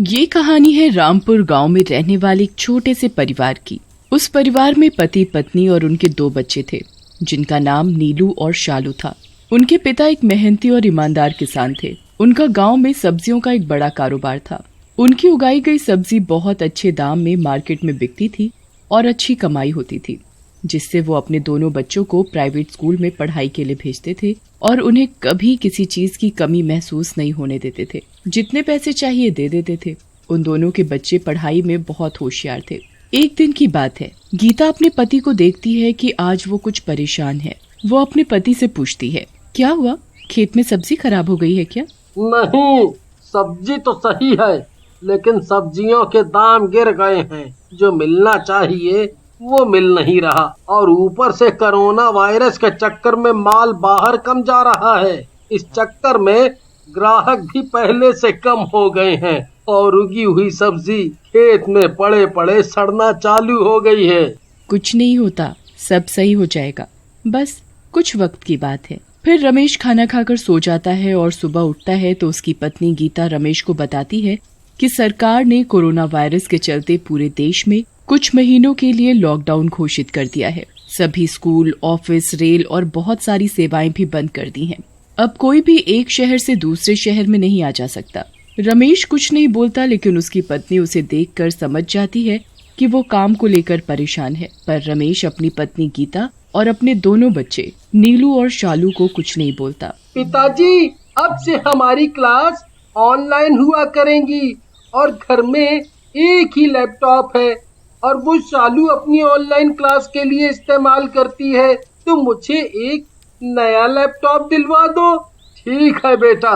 ये कहानी है रामपुर गांव में रहने वाले एक छोटे से परिवार की। उस परिवार में पति पत्नी और उनके 2 बच्चे थे, जिनका नाम नीलू और शालू था। उनके पिता एक मेहनती और ईमानदार किसान थे। उनका गांव में सब्जियों का एक बड़ा कारोबार था। उनकी उगाई गई सब्जी बहुत अच्छे दाम में मार्केट में बिकती थी और अच्छी कमाई होती थी, जिससे वो अपने दोनों बच्चों को प्राइवेट स्कूल में पढ़ाई के लिए भेजते थे और उन्हें कभी किसी चीज की कमी महसूस नहीं होने देते थे। जितने पैसे चाहिए दे देते थे। उन दोनों के बच्चे पढ़ाई में बहुत होशियार थे। एक दिन की बात है, गीता अपने पति को देखती है कि आज वो कुछ परेशान है। वो अपने पति से पूछती है, क्या हुआ, खेत में सब्जी खराब हो गई है क्या? नहीं, सब्जी तो सही है, लेकिन सब्जियों के दाम गिर गए हैं। जो मिलना चाहिए वो मिल नहीं रहा, और ऊपर से कोरोना वायरस के चक्कर में माल बाहर कम जा रहा है। इस चक्कर में ग्राहक भी पहले से कम हो गए हैं और उगी हुई सब्जी खेत में पड़े पड़े सड़ना चालू हो गई है। कुछ नहीं होता, सब सही हो जाएगा, बस कुछ वक्त की बात है। फिर रमेश खाना खाकर सो जाता है और सुबह उठता है तो उसकी पत्नी गीता रमेश को बताती है कि सरकार ने कोरोना वायरस के चलते पूरे देश में कुछ महीनों के लिए लॉकडाउन घोषित कर दिया है। सभी स्कूल, ऑफिस, रेल और बहुत सारी सेवाएं भी बंद कर दी हैं। अब कोई भी एक शहर से दूसरे शहर में नहीं आ जा सकता। रमेश कुछ नहीं बोलता, लेकिन उसकी पत्नी उसे देखकर समझ जाती है कि वो काम को लेकर परेशान है। पर रमेश अपनी पत्नी गीता और अपने दोनों बच्चे नीलू और शालू को कुछ नहीं बोलता। पिताजी, अब से हमारी क्लास ऑनलाइन हुआ करेंगी और घर में एक ही लैपटॉप है और वो शालू अपनी ऑनलाइन क्लास के लिए इस्तेमाल करती है, तो मुझे एक नया लैपटॉप दिलवा दो। ठीक है बेटा,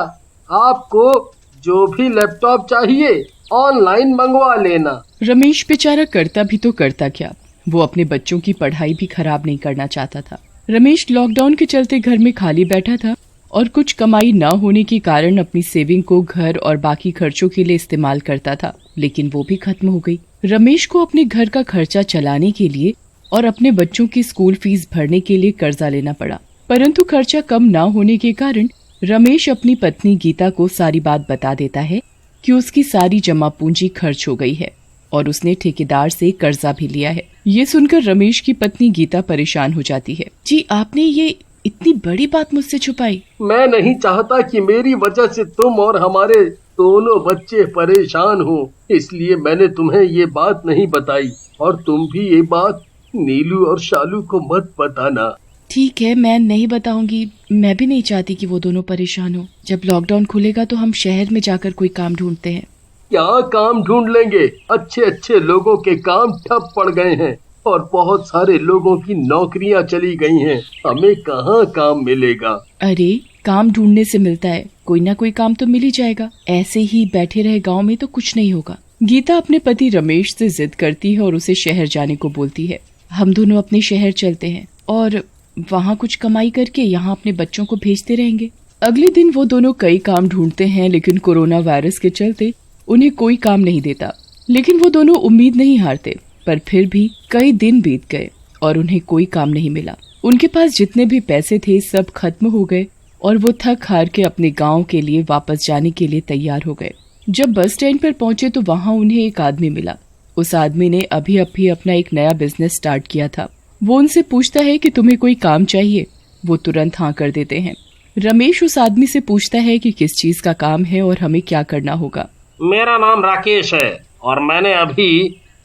आपको जो भी लैपटॉप चाहिए ऑनलाइन मंगवा लेना। रमेश बेचारा करता भी तो करता क्या, वो अपने बच्चों की पढ़ाई भी खराब नहीं करना चाहता था। रमेश लॉकडाउन के चलते घर में खाली बैठा था और कुछ कमाई न होने के कारण अपनी सेविंग को घर और बाकी खर्चों के लिए इस्तेमाल करता था, लेकिन वो भी खत्म हो गई। रमेश को अपने घर का खर्चा चलाने के लिए और अपने बच्चों की स्कूल फीस भरने के लिए कर्जा लेना पड़ा, परंतु खर्चा कम न होने के कारण रमेश अपनी पत्नी गीता को सारी बात बता देता है कि उसकी सारी जमा पूंजी खर्च हो गई है और उसने ठेकेदार से कर्जा भी लिया है। ये सुनकर रमेश की पत्नी गीता परेशान हो जाती है। जी, आपने ये इतनी बड़ी बात मुझसे छुपाई? मैं नहीं चाहता कि मेरी वजह से तुम और हमारे दोनों बच्चे परेशान हो, इसलिए मैंने तुम्हें ये बात नहीं बताई, और तुम भी ये बात नीलू और शालू को मत बताना। ठीक है, मैं नहीं बताऊंगी। मैं भी नहीं चाहती कि वो दोनों परेशान हो। जब लॉकडाउन खुलेगा तो हम शहर में जाकर कोई काम ढूंढते हैं। क्या काम ढूंढ लेंगे? अच्छे अच्छे लोगों के काम ठप पड़ गए हैं और बहुत सारे लोगों की नौकरियां चली गई हैं। हमें कहाँ काम मिलेगा? अरे, काम ढूंढने से मिलता है, कोई ना कोई काम तो मिल ही जाएगा। ऐसे ही बैठे रहे गांव में तो कुछ नहीं होगा। गीता अपने पति रमेश से जिद करती है और उसे शहर जाने को बोलती है। हम दोनों अपने शहर चलते हैं और वहाँ कुछ कमाई करके यहाँ अपने बच्चों को भेजते रहेंगे। अगले दिन वो दोनों कई काम ढूंढते हैं, लेकिन कोरोना वायरस के चलते उन्हें कोई काम नहीं देता। लेकिन वो दोनों उम्मीद नहीं हारते। पर फिर भी कई दिन बीत गए और उन्हें कोई काम नहीं मिला। उनके पास जितने भी पैसे थे सब खत्म हो गए और वो थक हार के अपने गांव के लिए वापस जाने के लिए तैयार हो गए। जब बस स्टैंड पर पहुंचे तो वहां उन्हें एक आदमी मिला। उस आदमी ने अभी अपना एक नया बिजनेस स्टार्ट किया था। वो उनसे पूछता है कि तुम्हें कोई काम चाहिए? वो तुरंत हाँ कर देते हैं। रमेश उस आदमी से पूछता है कि किस चीज का काम है और हमें क्या करना होगा। मेरा नाम राकेश है और मैंने अभी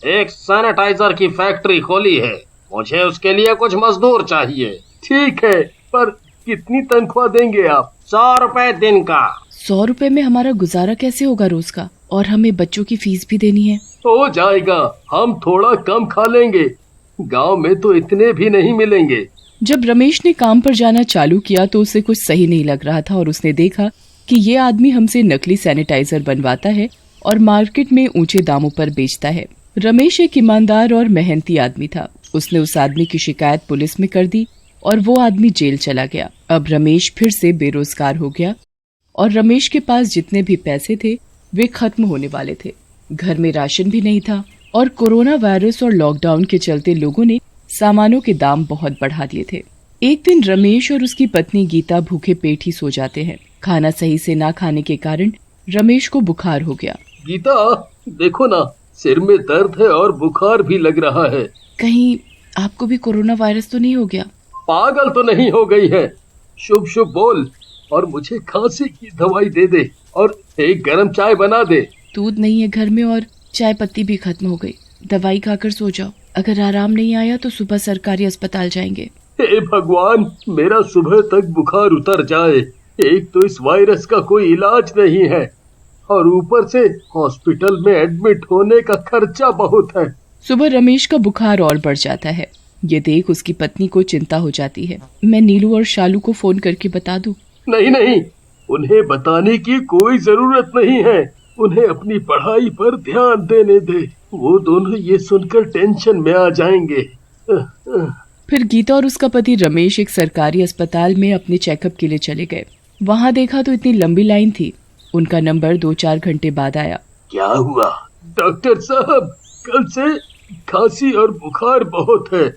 एक सैनिटाइजर की फैक्ट्री खोली है। मुझे उसके लिए कुछ मजदूर चाहिए। ठीक है, पर कितनी तनख्वाह देंगे आप? 100 रुपए दिन का। 100 रुपए में हमारा गुजारा कैसे होगा रोज का? और हमें बच्चों की फीस भी देनी है। हो जाएगा, हम थोड़ा कम खा लेंगे। गांव में तो इतने भी नहीं मिलेंगे। जब रमेश ने काम पर जाना चालू किया तो उसे कुछ सही नहीं लग रहा था और उसने देखा कि ये आदमी हमसे नकली सैनिटाइजर बनवाता है और मार्केट में ऊंचे दामों पर बेचता है। रमेश एक ईमानदार और मेहनती आदमी था। उसने उस आदमी की शिकायत पुलिस में कर दी और वो आदमी जेल चला गया। अब रमेश फिर से बेरोजगार हो गया और रमेश के पास जितने भी पैसे थे वे खत्म होने वाले थे। घर में राशन भी नहीं था और कोरोना वायरस और लॉकडाउन के चलते लोगों ने सामानों के दाम बहुत बढ़ा दिए थे। एक दिन रमेश और उसकी पत्नी गीता भूखे पेट ही सो जाते हैं। खाना सही से ना खाने के कारण रमेश को बुखार हो गया। गीता, देखो ना, सिर में दर्द है और बुखार भी लग रहा है। कहीं आपको भी कोरोना वायरस तो नहीं हो गया? पागल तो नहीं हो गई है? शुभ शुभ बोल और मुझे खांसी की दवाई दे दे और एक गरम चाय बना दे। दूध नहीं है घर में और चाय पत्ती भी खत्म हो गई। दवाई खाकर सो जाओ, अगर आराम नहीं आया तो सुबह सरकारी अस्पताल जाएंगे। हे भगवान, मेरा सुबह तक बुखार उतर जाए। एक तो इस वायरस का कोई इलाज नहीं है और ऊपर से हॉस्पिटल में एडमिट होने का खर्चा बहुत है। सुबह रमेश का बुखार और बढ़ जाता है। ये देख उसकी पत्नी को चिंता हो जाती है। मैं नीलू और शालू को फोन करके बता दूं? नहीं नहीं, उन्हें बताने की कोई जरूरत नहीं है। उन्हें अपनी पढ़ाई पर ध्यान देने दे। वो दोनों ये सुनकर टेंशन में आ जाएंगे। फिर गीता और उसका पति रमेश एक सरकारी अस्पताल में अपने चेकअप के लिए चले गए। वहाँ देखा तो इतनी लंबी लाइन थी। उनका नंबर 2-4 घंटे बाद आया। क्या हुआ? डॉक्टर साहब, कल से खांसी और बुखार बहुत है।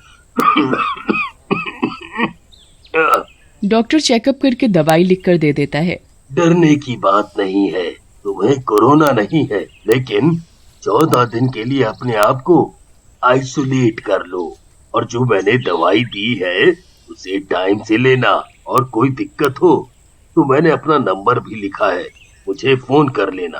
डॉक्टर चेकअप करके दवाई लिखकर दे देता है। डरने की बात नहीं है, तुम्हें कोरोना नहीं है, लेकिन 14 दिन के लिए अपने आप को आइसोलेट कर लो और जो मैंने दवाई दी है उसे टाइम से लेना और कोई दिक्कत हो तो मैंने अपना नंबर भी लिखा है, मुझे फोन कर लेना।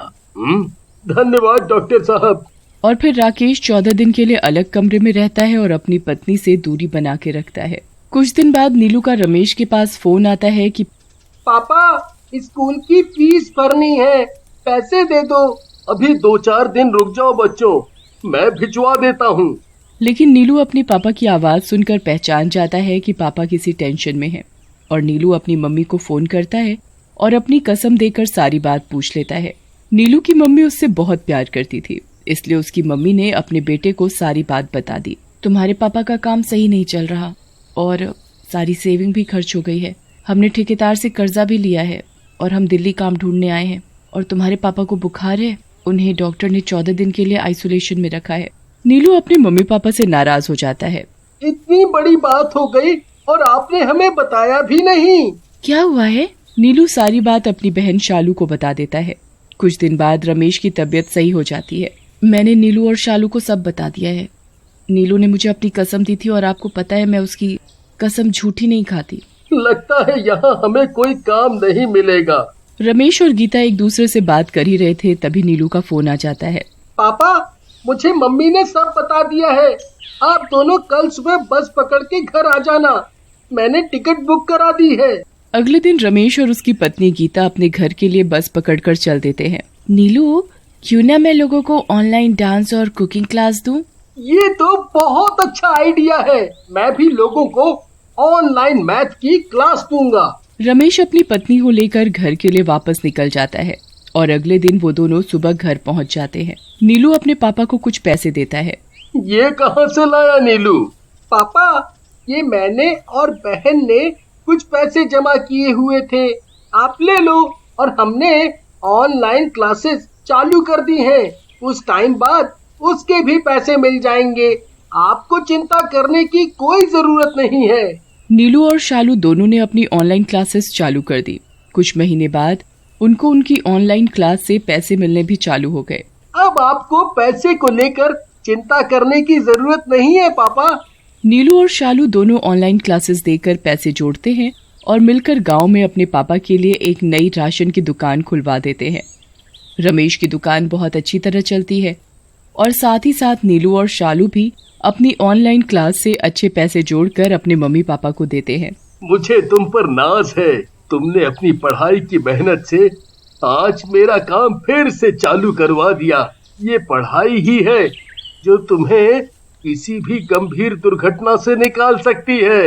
धन्यवाद डॉक्टर साहब। और फिर राकेश 14 दिन के लिए अलग कमरे में रहता है और अपनी पत्नी से दूरी बना के रखता है। कुछ दिन बाद नीलू का रमेश के पास फोन आता है कि पापा, स्कूल की फीस भरनी है, पैसे दे दो। अभी 2-4 दिन रुक जाओ बच्चों, मैं भिजवा देता हूँ। लेकिन नीलू अपने पापा की आवाज सुनकर पहचान जाता है कि पापा किसी टेंशन में है और नीलू अपनी मम्मी को फोन करता है और अपनी कसम देकर सारी बात पूछ लेता है। नीलू की मम्मी उससे बहुत प्यार करती थी, इसलिए उसकी मम्मी ने अपने बेटे को सारी बात बता दी। तुम्हारे पापा का काम सही नहीं चल रहा और सारी सेविंग भी खर्च हो गई है। हमने ठेकेदार से कर्जा भी लिया है और हम दिल्ली काम ढूंढने आए हैं। और तुम्हारे पापा को बुखार है, उन्हें डॉक्टर ने 14 दिन के लिए आइसोलेशन में रखा है। नीलू अपने मम्मी पापा से नाराज हो जाता है। इतनी बड़ी बात हो गई और आपने हमें बताया भी नहीं। क्या हुआ है? नीलू सारी बात अपनी बहन शालू को बता देता है। कुछ दिन बाद रमेश की तबीयत सही हो जाती है। मैंने नीलू और शालू को सब बता दिया है। नीलू ने मुझे अपनी कसम दी थी और आपको पता है मैं उसकी कसम झूठी नहीं खाती। लगता है यहाँ हमें कोई काम नहीं मिलेगा। रमेश और गीता एक दूसरे से बात कर ही रहे थे, तभी नीलू का फोन आ जाता है। पापा, मुझे मम्मी ने सब बता दिया है। आप दोनों कल सुबह बस पकड़ के घर आ जाना, मैंने टिकट बुक करा दी है। अगले दिन रमेश और उसकी पत्नी गीता अपने घर के लिए बस पकड़कर चल देते हैं। नीलू, क्यों ना मैं लोगों को ऑनलाइन डांस और कुकिंग क्लास दूं? ये तो बहुत अच्छा आइडिया है। मैं भी लोगों को ऑनलाइन मैथ की क्लास दूंगा। रमेश अपनी पत्नी को लेकर घर के लिए वापस निकल जाता है और अगले दिन वो दोनों सुबह घर पहुंच जाते हैं। नीलू अपने पापा को कुछ पैसे देता है। ये कहाँ से लाया नीलू? पापा, ये मैंने और बहन ने कुछ पैसे जमा किए हुए थे, आप ले लो। और हमने ऑनलाइन क्लासेस चालू कर दी हैं। उस टाइम बाद उसके भी पैसे मिल जाएंगे। आपको चिंता करने की कोई जरूरत नहीं है। नीलू और शालू दोनों ने अपनी ऑनलाइन क्लासेस चालू कर दी। कुछ महीने बाद उनको उनकी ऑनलाइन क्लास से पैसे मिलने भी चालू हो गए। अब आपको पैसे को लेकर चिंता करने की जरूरत नहीं है पापा। नीलू और शालू दोनों ऑनलाइन क्लासेस देकर पैसे जोड़ते हैं और मिलकर गांव में अपने पापा के लिए एक नई राशन की दुकान खुलवा देते हैं। रमेश की दुकान बहुत अच्छी तरह चलती है और साथ ही साथ नीलू और शालू भी अपनी ऑनलाइन क्लास से अच्छे पैसे जोड़कर अपने मम्मी पापा को देते हैं। मुझे तुम पर नाज है। तुमने अपनी पढ़ाई की मेहनत से आज मेरा काम फिर से चालू करवा दिया। ये पढ़ाई ही है जो तुम्हें किसी भी गंभीर दुर्घटना से निकाल सकती है।